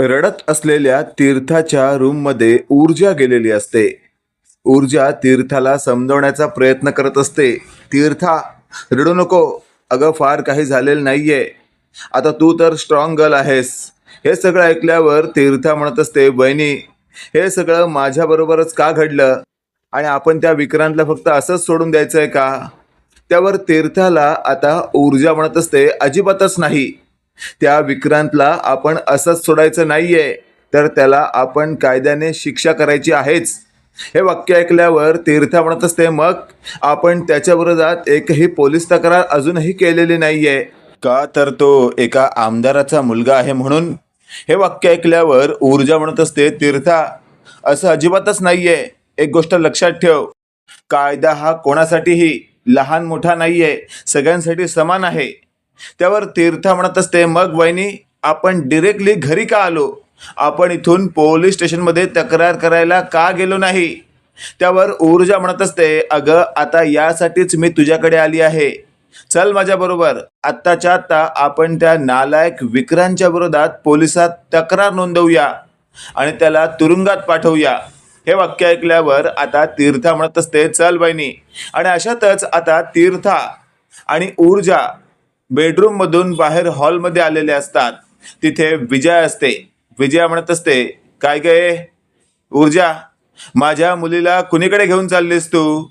रडत असलेल्या तीर्थाच्या रूममध्ये ऊर्जा गेलेली असते. ऊर्जा तीर्थाला समजवण्याचा प्रयत्न करत असते. तीर्था, रडू नको. अगं, फार काही झालेलं नाहीये. आता तू तर स्ट्रॉंग गर्ल आहेस. हे सगळं ऐकल्यावर तीर्था म्हणत असते, बहिणी, हे सगळं माझ्याबरोबरच का घडलं? आणि आपण त्या विक्रांतला फक्त असंच सोडून द्यायचंय का? त्यावर तीर्थाला आता ऊर्जा म्हणत असते, अजिबातच नाही. त्या विक्रांतला आपण असंच सोडायचं नाहीये, तर त्याला आपण कायद्याने शिक्षा करायची आहेच. हे वाक्य ऐकल्यावर तीर्था म्हणत असते, मग आपण त्याच्या विरोधात एकही पोलीस तक्रार अजूनही केलेली नाहीये का? तर तो एका आमदाराचा मुलगा आहे म्हणून. हे वाक्य ऐकल्यावर ऊर्जा म्हणत असते, तीर्था, असं अजिबातच नाहीये. एक गोष्ट लक्षात ठेव, कायदा हा कोणासाठीही लहान मोठा नाहीये, सगळ्यांसाठी समान आहे. त्यावर तीर्था म्हणत असते, मग वहिनी, आपण डिरेक्टली घरी का आलो? आपण इथून पोलीस स्टेशनमध्ये तक्रार करायला का गेलो नाही? त्यावर ऊर्जा म्हणत असते, अगं, आता यासाठीच मी तुझ्याकडे आली आहे. चल माझ्याबरोबर. आत्ताच्या आत्ता आपण त्या नालायक विक्रांतच्या विरोधात पोलिसात तक्रार नोंदवूया आणि त्याला तुरुंगात पाठवूया. हे वाक्य ऐकल्यावर आता तीर्था म्हणत असते, चल बहिणी. आणि अशातच आता तीर्था आणि ऊर्जा बेडरूम मधून बाहेर हॉलमध्ये आलेले असतात. तिथे विजया असते. विजया म्हणत असते, काय गे ऊर्जा, माझ्या मुलीला कुणीकडे घेऊन चाललीस तू?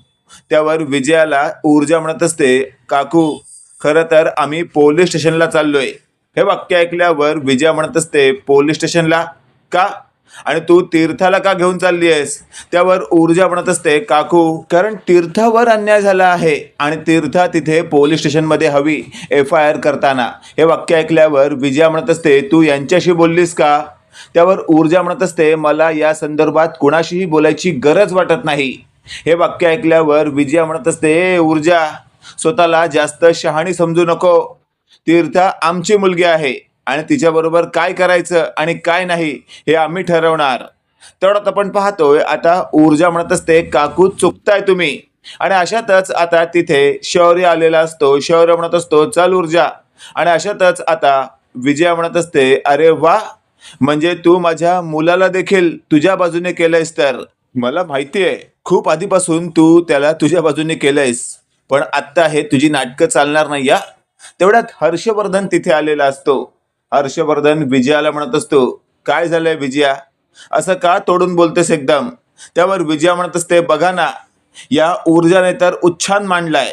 त्यावर विजयाला ऊर्जा म्हणत असते, काकू, खरं तर आम्ही पोलीस स्टेशनला चाललोय. हे वाक्य ऐकल्यावर विजया म्हणत असते, पोलीस स्टेशनला का? आणि तू तीर्थाला का घेऊन चालली आहेस? त्यावर ऊर्जा म्हणत असते, काकू, कारण तीर्थावर अन्याय झाला आहे आणि तीर्था तिथे पोलीस स्टेशनमध्ये हवी FIR करताना. हे वाक्य ऐकल्यावर विजया म्हणत असते, तू यांच्याशी बोललीस का? त्यावर ऊर्जा म्हणत असते, मला या संदर्भात कुणाशीही बोलायची गरज वाटत नाही. हे वाक्य ऐकल्यावर विजया म्हणत असते, ऊर्जा, स्वतःला जास्त शहाणी समजू नको. तीर्था आमची मुलगी आहे आणि तिच्याबरोबर काय करायचं आणि काय नाही हे आम्ही ठरवणार. तेवढ्यात आपण पाहतोय आता ऊर्जा म्हणत असते, काकू, चुकताय तुम्ही. आणि अशातच आता तिथे शौर्य आलेला असतो. शौर्य म्हणत असतो, चल ऊर्जा. आणि अशातच आता विजया म्हणत असते, अरे वा, म्हणजे तू माझ्या मुलाला देखील तुझ्या बाजूने केलंयस. तर मला माहिती आहे, खूप आधीपासून तू त्याला तुझ्या बाजूने केलंयस, पण आत्ता हे तुझी नाटकं चालणार नाही या. तेवढ्यात हर्षवर्धन तिथे आलेला असतो. हर्षवर्धन विजयाला म्हणत असतो, काय झालंय विजया, असं का तोडून बोलतेस एकदम? त्यावर विजया म्हणत असते, बघा ना, या ऊर्जाने तर उच्छान मांडलाय.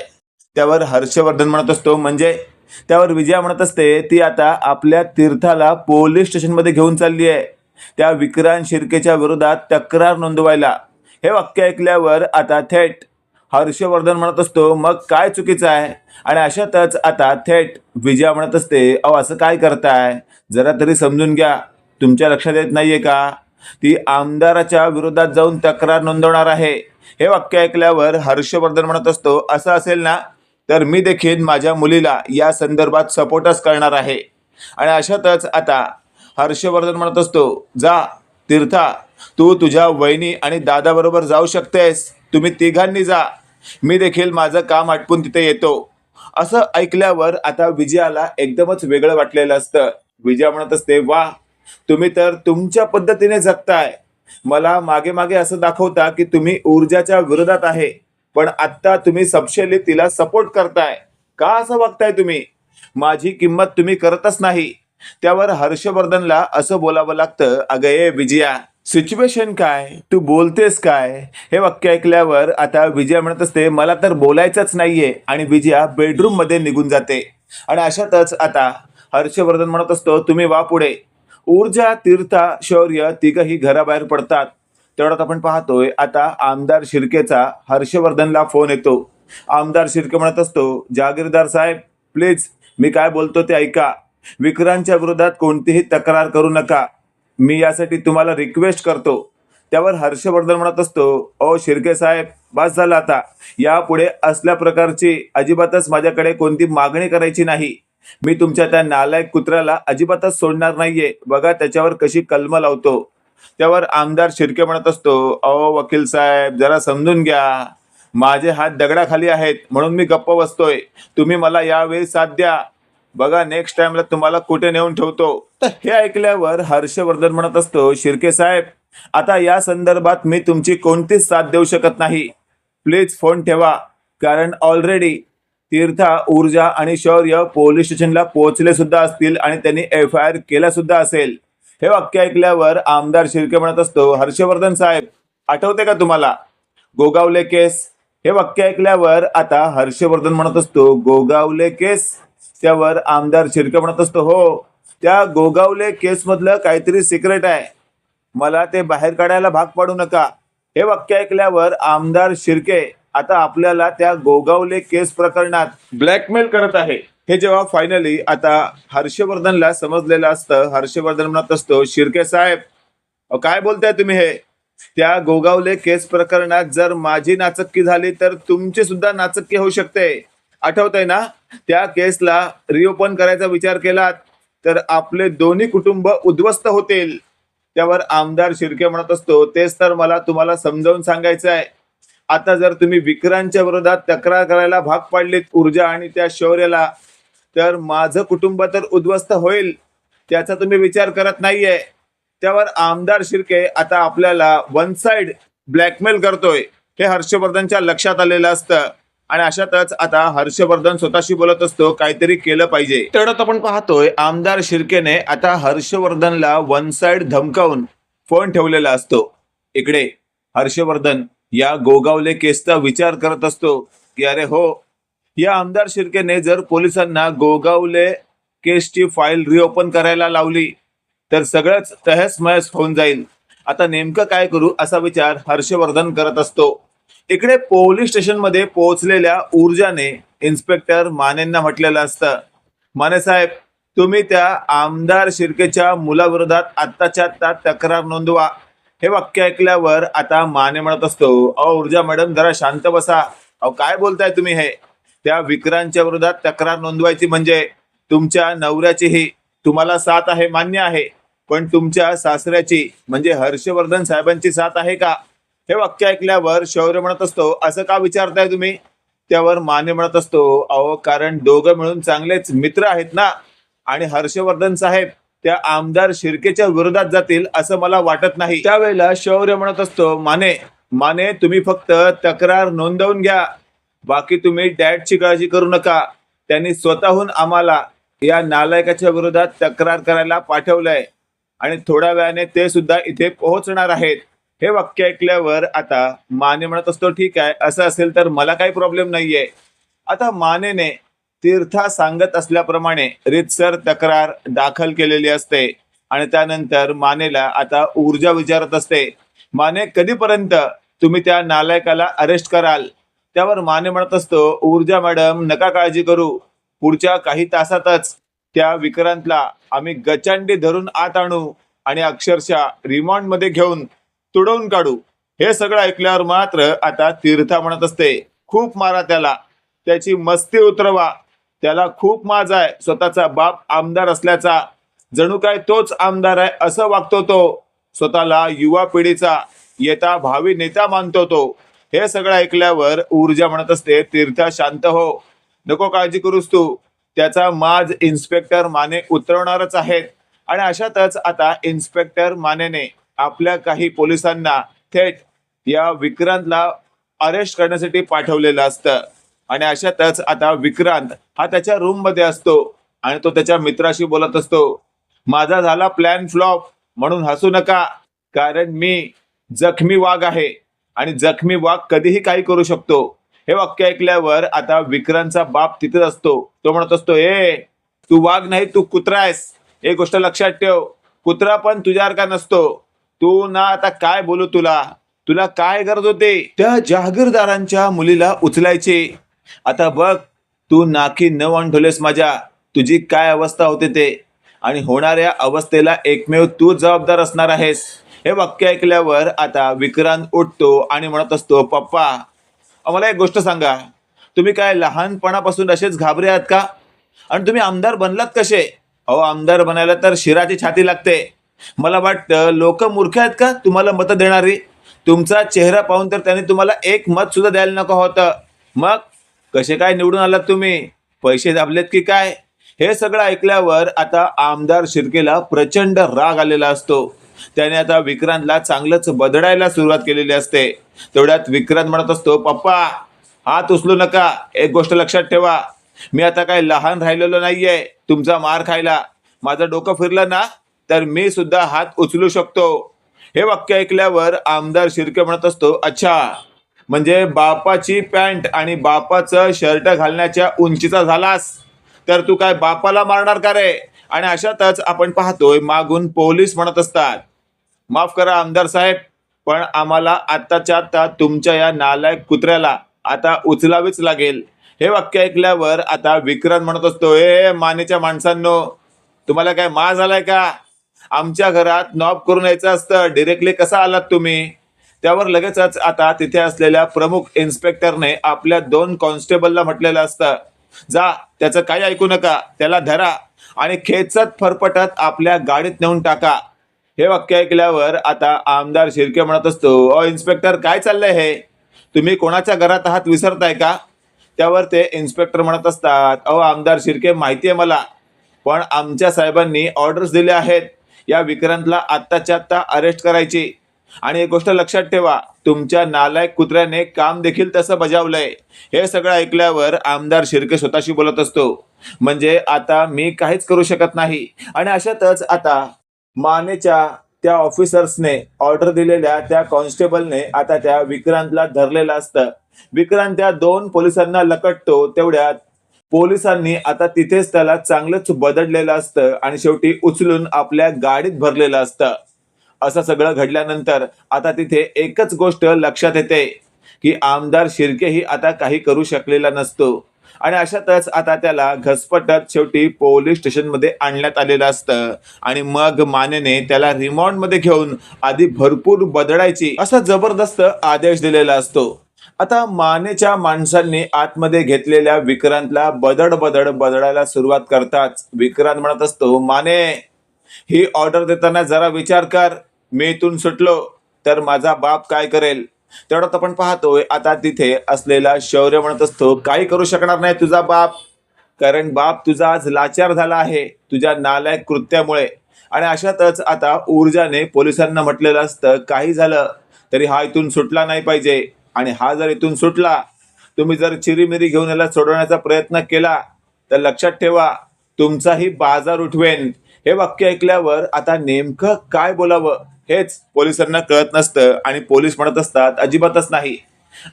त्यावर हर्षवर्धन म्हणत असतो, म्हणजे? त्यावर विजया म्हणत असते, ती आता आपल्या तीर्थाला पोलीस स्टेशनमध्ये घेऊन चालली आहे त्या विक्रांत शिर्केच्या विरोधात तक्रार नोंदवायला. हे वाक्य ऐकल्यावर आता थेट हर्षवर्धन म्हणत असतो, मग काय चुकीचं आहे? आणि अशातच आता थेट विजया म्हणत असते, अहो, असं काय करताय? जरा तरी समजून घ्या. तुमच्या लक्षात येत नाहीये का? ती आमदाराच्या विरोधात जाऊन तक्रार नोंदवणार आहे. हे वाक्य ऐकल्यावर हर्षवर्धन म्हणत असतो, असं असेल ना, तर मी देखील माझ्या मुलीला या संदर्भात सपोर्टच करणार आहे. आणि अशातच आता हर्षवर्धन म्हणत असतो, जा तीर्था, तू तुझ्या वहिनी आणि दादाबरोबर जाऊ शकतेस. तुम्ही तिघांनी जा. मी देखील माझं काम आटपून तिथे येतो. असं ऐकल्यावर आता विजयाला एकदमच वेगळं वाटलेलं असतं. विजया म्हणत असते, वा, तुम्ही तर तुमच्या पद्धतीने जगताय. मला मागे मागे असं दाखवता की तुम्ही ऊर्जाच्या विरोधात आहे, पण आत्ता तुम्ही सबशेली तिला सपोर्ट करताय. का असं वागताय तुम्ही? माझी किंमत तुम्ही करतच नाही. त्यावर हर्षवर्धनला असं बोलावं लागतं, अगं ए विजया, सिच्युएशन काय, तू बोलतेस काय? हे वाक्य ऐकल्यावर आता विजया म्हणत असते, मला तर बोलायचंच नाहीये. आणि विजया बेडरूम मध्ये निघून जाते. आणि अशातच आता हर्षवर्धन म्हणत असतो, तुम्ही वा पुढे. ऊर्जा, तीर्था, शौर्य तिघही घराबाहेर पडतात. तेवढ्यात आपण पाहतोय आता आमदार शिर्केचा हर्षवर्धनला फोन येतो. आमदार शिर्के म्हणत असतो, जहागीरदार साहेब, प्लीज, मी काय बोलतो ते ऐका. विक्रांतच्या विरोधात कोणतीही तक्रार करू नका. मी यासाठी तुम्हाला रिक्वेस्ट करतो. त्यावर हर्षवर्धन म्हणत असतो, ओ शिर्के साहेब, बस झालं आता. यापुढे असल्या प्रकारची अजिबातच माझ्याकडे कोणती मागणी करायची नाही. मी तुमच्या त्या नालायक कुत्र्याला अजिबातच सोडणार नाहीये. बघा त्याच्यावर कशी कलम लावतो. त्यावर आमदार शिर्के म्हणत असतो, अहो वकील साहेब, जरा समजून घ्या. माझे हात दगडाखाली आहेत म्हणून मी गप्प बसतोय. तुम्ही मला यावेळी साथ द्या. बघा नेक्स्ट टाइमला तुम्हाला कुठे नेऊन ठेवतो. तर हे ऐकल्यावर हर्षवर्धन म्हणत असतो, शिर्के साहेब आता या संदर्भात मी तुमची कोणतीच साथ देऊ शकत नाही. प्लीज फोन ठेवा, कारण ऑलरेडी तीर्था, ऊर्जा आणि शौर्य पोलीस स्टेशनला पोहोचले सुद्धा असतील आणि त्यांनी FIR केला सुद्धा असेल. हे वाक्य ऐकल्यावर आमदार शिर्के म्हणत असतो, हर्षवर्धन साहेब आठवते का तुम्हाला गोगावले केस? हे वाक्य ऐकल्यावर आता हर्षवर्धन म्हणत असतो, गोगावले केस? त्यावर आमदार शिर्के म्हणत असतो, हो, त्या गोगावले केस मधलं काहीतरी सिक्रेट आहे, मला ते बाहेर काढायला भाग पाडू नका. हे वाक्य ऐकल्यावर आमदार शिर्के आता आपल्याला त्या गोगावले केस प्रकरणात ब्लॅकमेल करत आहे. हे जेव्हा फायनली आता हर्षवर्धनला समजलेलं असतं, हर्षवर्धन म्हणत असतो, शिर्के साहेब काय बोलताय तुम्ही? हे त्या गोगावले केस प्रकरणात जर माझी नाचक्की झाली तर तुमची सुद्धा नाचक्की होऊ शकते. आठवतंय ना, त्या केसला रिओपन करायचा विचार केलात तर आपले दोन्ही कुटुंब उद्ध्वस्त होतील. त्यावर आमदार शिर्के म्हणत असतो, तेच तर मला तुम्हाला समजावून सांगायचं आहे. आता जर तुम्ही विक्रांतच्या विरोधात तक्रार करायला भाग पाडलीत ऊर्जा आणि त्या शौर्याला, तर माझं कुटुंब तर उद्ध्वस्त होईल, त्याचा तुम्ही विचार करत नाहीये. त्यावर आमदार शिर्के आता आपल्याला वन साइड ब्लॅकमेल करतोय हे हर्षवर्धनच्या लक्षात आलेलं असतं. आणि अशातच आता हर्षवर्धन स्वतःशी बोलत असतो, काहीतरी केलं पाहिजे. तेवढ्यात आपण पाहतोय आमदार शिर्केने आता हर्षवर्धनला वन साइड धमकावून फोन ठेवलेला असतो. इकडे हर्षवर्धन या गोगावले केसचा विचार करत असतो की अरे हो, या आमदार शिर्केने जर पोलिसांना गोगावले केसची फाईल रिओपन करायला लावली तर सगळंच तहस महस होऊन जाईल. आता नेमकं काय करू असा विचार हर्षवर्धन करत असतो. इकडे पोलीस स्टेशन मध्ये पोहोचलेल्या ऊर्जाने इन्स्पेक्टर मानेंना म्हटलेलं असतं, माने साहेब तुम्ही त्या आमदार शिर्केच्या मुलाविरोधात आत्ताच्या आत्ता तक्रार नोंदवा. हे वाक्य ऐकल्यावर आता माने म्हणत असतो, अहो ऊर्जा मॅडम जरा शांत बसा, अहो काय बोलताय तुम्ही? हे त्या विक्रांतच्या विरोधात तक्रार नोंदवायची म्हणजे तुमच्या नवऱ्याचीही तुम्हाला साथ आहे मान्य आहे, पण तुमच्या सासऱ्याची म्हणजे हर्षवर्धन साहेबांची साथ आहे का? हे वाक्य ऐकल्यावर शौर्य म्हणत असतो, असं का विचारताय तुम्ही? त्यावर माने म्हणत असतो, अहो कारण दोघं मिळून चांगलेच मित्र आहेत ना, आणि हर्षवर्धन साहेब त्या आमदार शिर्केच्या विरोधात जातील असं मला वाटत नाही. त्यावेळेला शौर्य म्हणत असतो, माने तुम्ही फक्त तक्रार नोंदवून घ्या, बाकी तुम्ही डॅडची काळजी करू नका. त्यांनी स्वतःहून आम्हाला या नालायकाच्या विरोधात तक्रार करायला पाठवलंय आणि थोड्या वेळाने ते सुद्धा इथे पोहोचणार आहेत. हे वाक्य ऐकल्यावर आता माने म्हणत असतो, ठीक आहे, असं असेल तर मला काही प्रॉब्लेम नाहीये. आता मानेने तीर्था सांगत असल्याप्रमाणे रीतसर तक्रार दाखल केलेली असते आणि त्यानंतर मानेला आता ऊर्जा विचारत असते, माने कधीपर्यंत तुम्ही त्या नालायकाला अरेस्ट कराल? त्यावर माने म्हणत असतो, ऊर्जा मॅडम नका काळजी करू, पुढच्या काही तासातच त्या विक्रांतला आम्ही गचांडी धरून आत आणू आणि अक्षरशः रिमांड मध्ये घेऊन तुडवून काढू. हे सगळं ऐकल्यावर मात्र आता तीर्था म्हणत असते, खूप मारा त्याला, त्याची मस्ती उतरवा, त्याला खूप माज आहे स्वतःचा बाप आमदार असल्याचा, जणू काय तोच आमदार आहे असं वागतो तो, स्वतःला युवा पिढीचा येता भावी नेता मानतो तो. हे सगळं ऐकल्यावर ऊर्जा म्हणत असते, तीर्था शांत हो, नको काळजी करूस तू, त्याचा माज इन्स्पेक्टर माने उतरवणारच आहेत. आणि अशातच आता इन्स्पेक्टर मानेने आपल्या काही पोलिसांना थेट या विक्रांतला अरेस्ट करण्यासाठी पाठवलेलं असतं. आणि अशातच आता विक्रांत हा त्याच्या रूम मध्ये असतो आणि तो त्याच्या मित्राशी बोलत असतो, माझा झाला प्लॅन फ्लॉप, म्हणून हसू नका, कारण मी जखमी वाघ आहे आणि जखमी वाघ कधीही काही करू शकतो. हे वाक्य ऐकल्यावर आता विक्रांतचा बाप तिथेच असतो. तो म्हणत असतो, ए तू वाघ नाही, तू कुत्रा आहेस, एक गोष्ट लक्षात ठेव, कुत्रा पण तुझ्यासारखा नसतो. तू ना आता काय बोलू, तुला काय गरज होते त्या जहागीरदारांच्या मुलीला उचलायची? आता बघ तू नाकी न ठेवलेस माझ्या, तुझी काय अवस्था होते ते, आणि होणाऱ्या अवस्थेला एकमेव तू जबाबदार असणार आहेस. हे वाक्य ऐकल्यावर आता विक्रांत उठतो आणि म्हणत असतो, पप्पा मला एक गोष्ट सांगा, तुम्ही काय लहानपणापासून असेच घाबरे आहात का? आणि तुम्ही आमदार बनलात कसे? अहो आमदार बनायला तर शिराची छाती लागते. मला वाटतं लोक मूर्ख आहेत का तुम्हाला मत देणारी? तुमचा चेहरा पाहून तर त्यांनी तुम्हाला एक मत सुद्धा द्यायला नको होतं. मग कसे काय निवडून आलात तुम्ही? पैसे दाबलेत की काय? हे सगळं ऐकल्यावर आता आमदार शिर्केला प्रचंड राग आलेला असतो. त्याने आता विक्रांतला चांगलंच बदडायला सुरुवात केलेली असते. तेवढ्यात विक्रांत म्हणत असतो, पप्पा हात उचलू नका. एक गोष्ट लक्षात ठेवा, मी आता काही लहान राहिलेलो नाहीये तुमचा मार खायला. माझं डोकं फिरलं ना तर मी सुद्धा हात उचलू शकतो. हे वाक्य ऐकल्यावर आमदार शिर्के म्हणत असतो, अच्छा, म्हणजे बापाची पॅन्ट आणि बापाचं शर्ट घालण्याच्या उंचीचा झालास तर तू काय बापाला मारणार का रे? आणि अशातच आपण पाहतोय मागून पोलीस म्हणत असतात, माफ करा आमदार साहेब, पण आम्हाला आत्ताच्या आत्ता तुमच्या या नालायक कुत्र्याला आता उचलावीच लागेल. हे वाक्य ऐकल्यावर आता विक्रांत म्हणत असतो, ए मानेच्या माणसांनो, तुम्हाला काय मा झालाय का? आमच्या घरात नॉक करून यायचं असतं, डिरेक्टली कसा आलात तुम्ही? त्यावर लगेचच आता तिथे असलेल्या प्रमुख इन्स्पेक्टरने आपल्या 2 कॉन्स्टेबलला म्हटलेलं असतं, जा त्याचं काही ऐकू नका, त्याला धरा आणि खेचत फरफटत आपल्या गाडीत नेऊन टाका. हे वाक्य ऐकल्यावर आता आमदार शिर्के म्हणत असतो, अ इन्स्पेक्टर काय चाललंय हे? तुम्ही कोणाच्या घरात आहात विसरताय का? त्यावर ते इन्स्पेक्टर म्हणत असतात, अहो आमदार शिर्के, माहिती आहे मला, पण आमच्या साहेबांनी ऑर्डर्स दिले आहेत या विक्रांतला आत्ताच्या आत्ता अरेस्ट करायची. आणि एक गोष्ट लक्षात ठेवा, तुमच्या नालायक कुत्र्याने काम देखील तसं बजावलंय. हे सगळं ऐकल्यावर आमदार शिर्के स्वतःशी बोलत असतो, म्हणजे आता मी काहीच करू शकत नाही. आणि अशातच आता मानेच्या त्या ऑफिसर्सने ऑर्डर दिलेल्या त्या कॉन्स्टेबलने आता त्या विक्रांतला धरलेलं असतं. विक्रांत त्या 2 पोलिसांना लकडतो. तेवढ्यात पोलिसांनी आता तिथेच त्याला चांगलंच बदडलेलं असतं आणि शेवटी उचलून आपल्या गाडीत भरलेलं असतं. असं सगळं घडल्यानंतर आता तिथे एकच गोष्ट लक्षात येते की आमदार शिर्केही आता काही करू शकलेला नसतो. आणि अशातच आता त्याला घसपटत शेवटी पोलीस स्टेशनमध्ये आणण्यात आलेलं असतं. आणि मग मानेने त्याला रिमांडमध्ये घेऊन आधी भरपूर बदडायची असा जबरदस्त आदेश दिलेला असतो. आता मानेच्या माणसांनी आतमध्ये घेतलेल्या विक्रांतला बदडायला सुरुवात करताच विक्रांत म्हणत असतो, माने, ही ऑर्डर देताना जरा विचार कर, मी इथून सुटलो तर माझा बाप काय करेल? तेवढ्यात आपण पाहतोय आता तिथे असलेला शौर्य म्हणत असतो, काही करू शकणार नाही तुझा बाप, कारण बाप तुझा आज लाचार झाला आहे तुझ्या नालायक कृत्यामुळे. आणि अशातच आता ऊर्जाने पोलिसांना म्हटलेलं असतं, काही झालं तरी हा इथून सुटला नाही पाहिजे. आणि हा जर इथून सुटला, तुम्ही जर चिरीमिरी घेऊन याला सोडवण्याचा प्रयत्न केला तर लक्षात ठेवा, तुमचाही बाजार उठवेन. हे वाक्य ऐकल्यावर आता नेमकं काय बोलावं हेच पोलिसांना कळत नसतं. आणि पोलीस म्हणत असतात, अजिबातच नाही,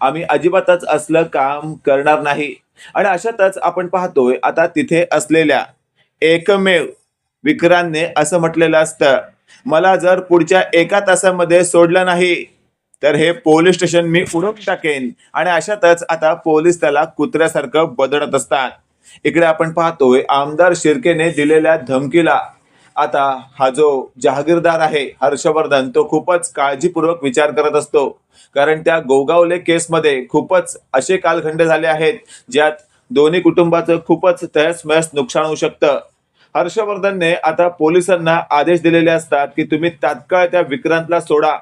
आम्ही अजिबातच असलं काम करणार नाही. आणि अशातच आपण पाहतोय आता तिथे असलेल्या एकमेव विक्रांतने असं म्हटलेलं असतं, मला जर पुढच्या 1 तासामध्ये सोडलं नाही तर हे पोलीस स्टेशन मी उडवून टाकेन. आणि अशातच आता पोलीस त्याला कुत्र्यासारखं बदडत असतात. इकडे आपण पाहतोय आमदार शिर्केने दिलेल्या धमकीला आता हा जो जहागीरदार आहे हर्षवर्धन, तो खूपच काळजीपूर्वक विचार करत असतो. कारण त्या गोगावले केसमध्ये खूपच असे कालखंड झाले आहेत ज्यात दोन्ही कुटुंबाचं खूपच तहसमहस नुकसान होऊ शकतं. हर्षवर्धनने आता पोलिसांना आदेश दिलेले असतात की तुम्ही तात्काळ त्या विक्रांतला सोडा.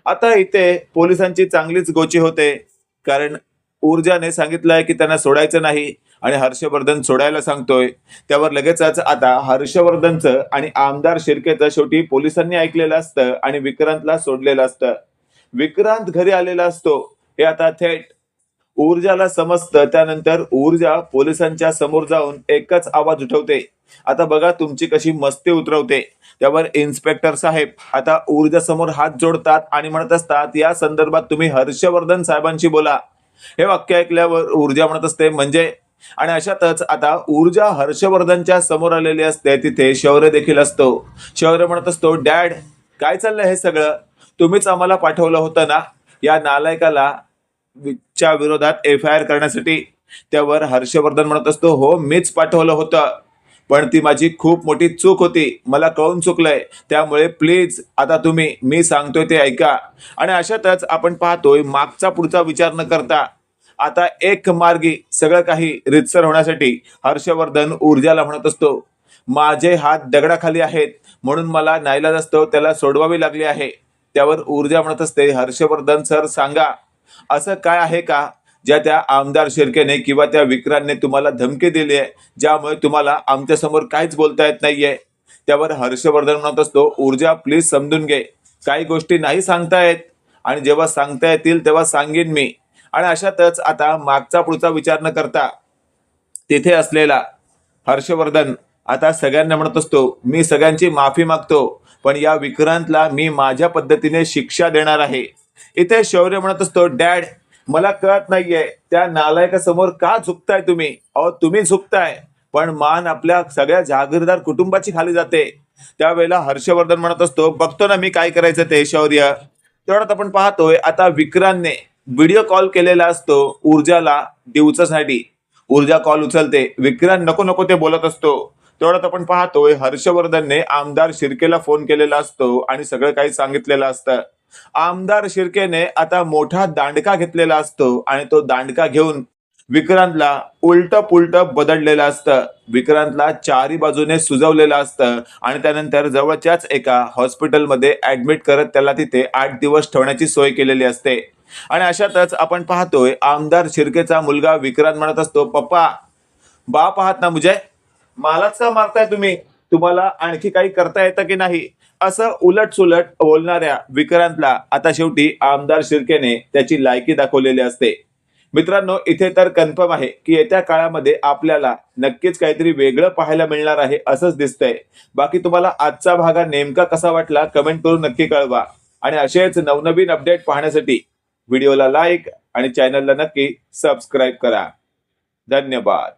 आता इथे पोलिसांची चांगलीच गोची होते, कारण ऊर्जाने सांगितलंय की त्यांना सोडायचं नाही आणि हर्षवर्धन सोडायला सांगतोय. त्यावर लगेचच आता हर्षवर्धनचं आणि आमदार शिर्केचं शेवटी पोलिसांनी ऐकलेलं असतं आणि विक्रांतला सोडलेलं असतं. विक्रांत घरी आलेला असतो हे आता थेट ऊर्जाला समजतं. त्यानंतर ऊर्जा पोलिसांच्या समोर जाऊन एकच आवाज उठवते, आता बघा तुमची कशी मस्ती उतरवते. त्यावर इन्स्पेक्टर साहेब आता ऊर्जा समोर हात जोडतात आणि म्हणत असतात, या संदर्भात तुम्ही हर्षवर्धन साहेबांशी बोला. हे वाक्य ऐकल्यावर ऊर्जा म्हणत असते, म्हणजे? आणि अशातच आता ऊर्जा हर्षवर्धनच्या समोर आलेली असते. तिथे शौर्य देखील असतो. शौर्य म्हणत असतो, डॅड, काय चाललंय हे सगळं? तुम्हीच आम्हाला पाठवलं होतं ना या नालायकाला च्या विरोधात FIR करण्यासाठी? त्यावर हर्षवर्धन म्हणत असतो, हो मीच पाठवलं होतं, पण ती माझी खूप मोठी चूक होती, मला कळून चुकलंय, त्यामुळे प्लीज आता तुम्ही मी सांगतोय ते ऐका. आणि अशातच आपण पाहतोय मागचा पुढचा विचार न करता आता एक मार्गी सगळं काही रितसर होण्यासाठी हर्षवर्धन ऊर्जाला म्हणत असतो, माझे हात दगडाखाली आहेत म्हणून मला नाईलाज असतो त्याला सोडवावी लागली आहे. त्यावर ऊर्जा म्हणत असते, हर्षवर्धन सर सांगा, असं काय आहे का ज्या त्या आमदार शिर्केने किंवा त्या विक्रांतने तुम्हाला धमकी दिली आहे, ज्यामुळे तुम्हाला आमच्यासमोर काहीच बोलता येत नाहीये. त्यावर हर्षवर्धन म्हणत असतो, ऊर्जा प्लीज समजून घे, काही गोष्टी नाही सांगता येत आणि जेव्हा सांगता येतील तेव्हा सांगेन मी. आणि अशातच आता मागचा पुढचा विचार न करता तिथे असलेला हर्षवर्धन आता सगळ्यांना म्हणत असतो, मी सगळ्यांची माफी मागतो, पण या विक्रांतला मी माझ्या पद्धतीने शिक्षा देणार आहे. इथे शौर्य म्हणत असतो, डॅड मला कळत नाहीये त्या नालायकासमोर का झुकताय तुम्ही. अहो तुम्ही झुकताय पण मान आपल्या सगळ्या जहागीरदार कुटुंबाची खाली जाते. त्यावेळेला हर्षवर्धन म्हणत असतो, बघतो ना मी काय करायचं ते शौर्य. तेवढ्यात आपण पाहतोय आता विक्रांतने व्हिडिओ कॉल केलेला असतो ऊर्जाला दिवसासाठी. ऊर्जा कॉल उचलते, विक्रांत नको नको ते बोलत असतो. तेवढ्यात आपण पाहतोय हर्षवर्धनने आमदार शिर्केला फोन केलेला असतो आणि सगळं काही सांगितलेलं असतं. आमदार शिर्केने आता मोठा दांडका घेतलेला असतो आणि तो दांडका घेऊन विक्रांतला उलट पुलट बदललेलं असतं. विक्रांतला चारी बाजूने सुजवलेलं असतं आणि त्यानंतर जवळच्याच एका हॉस्पिटलमध्ये ऍडमिट करत त्याला तिथे 8 दिवस ठेवण्याची सोय केलेली असते. आणि अशातच आपण पाहतोय आमदार शिर्केचा मुलगा विक्रांत म्हणत असतो, पप्पा बाप आहात ना मुझे, मलाच का मारताय तुम्ही, तुम्हाला आणखी काही करता येतं की नाही. असं उलट सुलट बोलणाऱ्या विक्रांतला आता शेवटी आमदार शिर्केने त्याची लायकी दाखवलेली असते. मित्रांनो, इथे तर कन्फर्म आहे की येत्या काळामध्ये आपल्याला नक्कीच काहीतरी वेगळं पाहायला मिळणार आहे असंच दिसतंय. बाकी तुम्हाला आजचा भाग हा नेमका कसा वाटला कमेंट करून नक्की कळवा. आणि असेच नवनवीन अपडेट पाहण्यासाठी व्हिडिओला लाईक आणि चॅनलला नक्की सबस्क्राईब करा. धन्यवाद.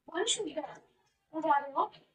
One should be.